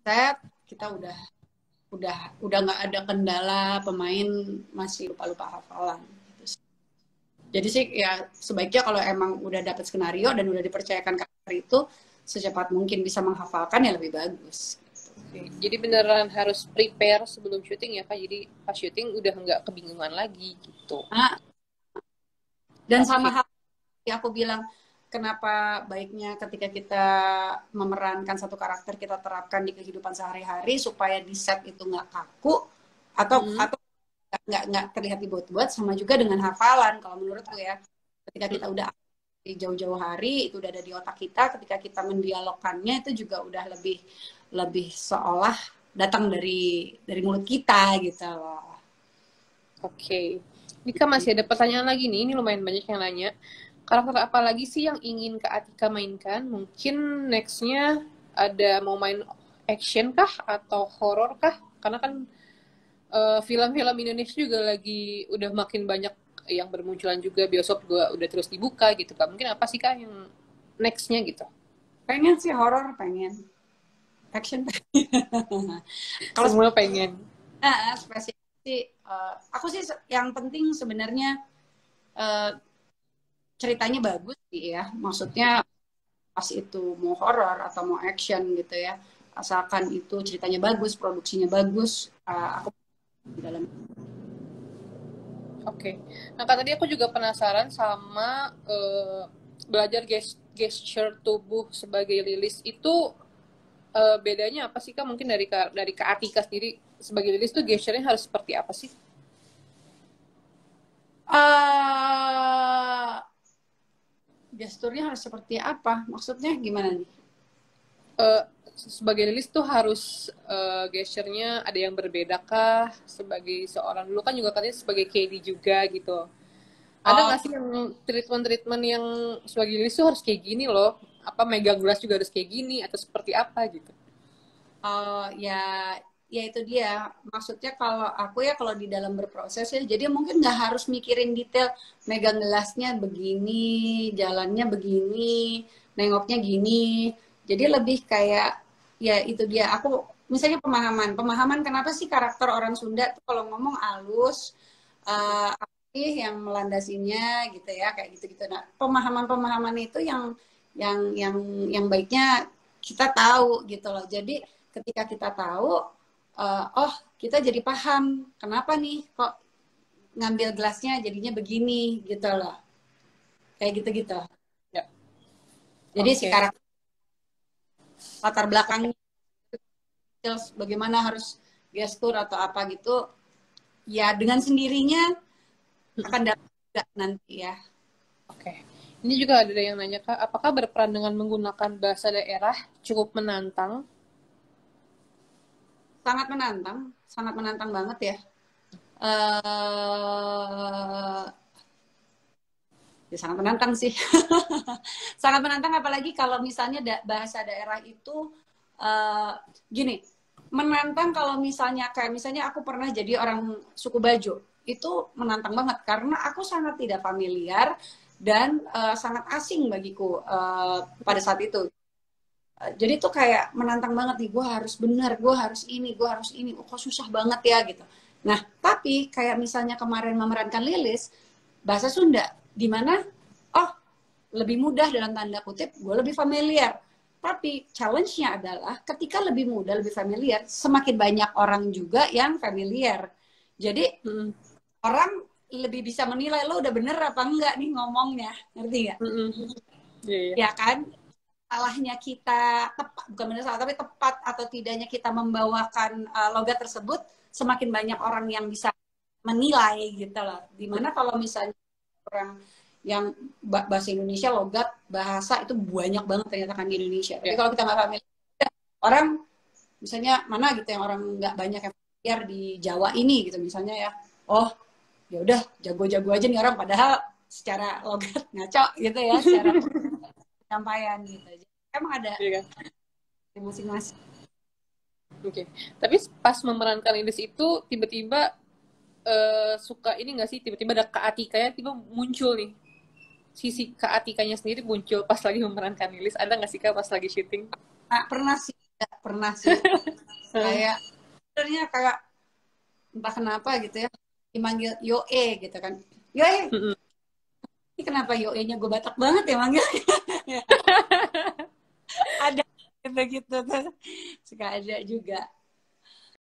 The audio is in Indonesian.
set kita udah nggak ada kendala, pemain masih lupa hafalan gitu. Jadi sih ya sebaiknya kalau emang udah dapat skenario dan udah dipercayakan karakter itu secepat mungkin bisa menghafalkan ya lebih bagus. Oke. Jadi beneran harus prepare sebelum syuting ya Kak. Jadi pas syuting udah nggak kebingungan lagi gitu. Nah, dan sama hal yang aku bilang, kenapa baiknya ketika kita memerankan satu karakter kita terapkan di kehidupan sehari-hari supaya di set itu nggak kaku atau nggak terlihat dibuat-buat, sama juga dengan hafalan kalau menurutku ya. Ketika kita udah di jauh-jauh hari itu udah ada di otak kita, ketika kita mendialogkannya itu juga udah lebih seolah datang dari mulut kita gitu loh. Oke. Nika masih ada pertanyaan lagi nih, ini lumayan banyak yang nanya. Karakter apa lagi sih yang ingin Kak Atika mainkan? Mungkin nextnya ada mau main action kah atau horror kah? Karena kan film-film Indonesia juga lagi udah makin banyak yang bermunculan juga, bioskop juga udah terus dibuka gitu Kak. Mungkin apa sih Kak yang nextnya gitu? Pengen sih horror, pengen action. Kalau semua pengen. Spesifik sih, aku sih yang penting sebenarnya ceritanya bagus sih ya. Maksudnya pas itu mau horror atau mau action gitu ya, asalkan itu ceritanya bagus, produksinya bagus, aku di dalam. Oke. Nah, Kak, tadi aku juga penasaran sama belajar gesture tubuh sebagai Lilis itu bedanya apa sih Kak? Mungkin dari Kak Atika sendiri sebagai Lilis tuh gesture-nya harus seperti apa sih? Gesturnya harus seperti apa? Maksudnya gimana nih? Sebagai Lilis tuh harus gesture-nya ada yang berbeda kah? Sebagai seorang dulu kan juga katanya sebagai KD juga gitu. Ada nggak sih yang treatment yang sebagai Lilis tuh harus kayak gini loh? Apa megang gelas juga harus kayak gini atau seperti apa gitu? Ya itu dia. Maksudnya kalau aku ya kalau di dalam berproses ya, jadi mungkin nggak harus mikirin detail, megang gelasnya begini, jalannya begini, nengoknya gini. Jadi lebih kayak ya itu dia. Aku misalnya pemahaman kenapa sih karakter orang Sunda tuh kalau ngomong halus, apa sih yang melandasinya gitu ya, kayak gitu-gitu. Nah, pemahaman itu yang baiknya kita tahu gitu loh. Jadi ketika kita tahu, oh kita jadi paham kenapa nih kok ngambil gelasnya jadinya begini gitu loh, kayak gitu-gitu. Ya. Jadi si Okay. karakter latar belakangnya bagaimana harus gestur atau apa gitu, ya dengan sendirinya akan datang juga nanti ya. Oke. Ini juga ada yang nanya Kak, apakah berperan dengan menggunakan bahasa daerah cukup menantang? Sangat menantang banget ya. Ya sangat menantang sih. Sangat menantang, apalagi kalau misalnya bahasa daerah itu gini, menantang kalau misalnya kayak misalnya aku pernah jadi orang suku Bajo, itu menantang banget karena aku sangat tidak familiar dan sangat asing bagiku pada saat itu. Jadi tuh kayak menantang banget nih, gue harus benar, gue harus ini, oh, kok susah banget ya gitu. Nah, tapi kayak misalnya kemarin memerankan Lilis, bahasa Sunda, di mana oh lebih mudah dalam tanda kutip, gue lebih familiar. Tapi challenge-nya adalah ketika lebih mudah, lebih familiar, semakin banyak orang juga yang familiar. Jadi orang lebih bisa menilai lo udah bener apa enggak nih ngomongnya, ngerti nggak? Ya kan? Salahnya kita tepat, bukan benar salah, tapi tepat atau tidaknya kita membawakan logat tersebut, semakin banyak orang yang bisa menilai gitu loh. Dimana kalau misalnya orang yang bahasa Indonesia, logat bahasa itu banyak banget ternyata kan di Indonesia. Tapi kalau kita nggak familiar, orang misalnya mana gitu yang orang nggak banyak yang familiar di Jawa ini gitu misalnya ya, oh ya udah jago-jago aja nih orang, padahal secara logat ngaco gitu ya, secara penyampaian gitu. Jadi, emang ada masing-masing. Oke. Tapi pas memerankan Lilis itu tiba-tiba suka ini nggak sih, tiba-tiba ada Kak Atikanya tiba muncul nih, sisi Kak Atikanya sendiri muncul pas lagi memerankan Lilis, ada nggak sih Kak pas lagi syuting? Nah, pernah sih pernah sih. Kayak sebenarnya kayak entah kenapa gitu ya, dimanggil Yoe gitu kan. Yoe, ini kenapa Yoe-nya gue Batak banget ya manggil. Ada gitu-gitu tuh. Suka ada juga.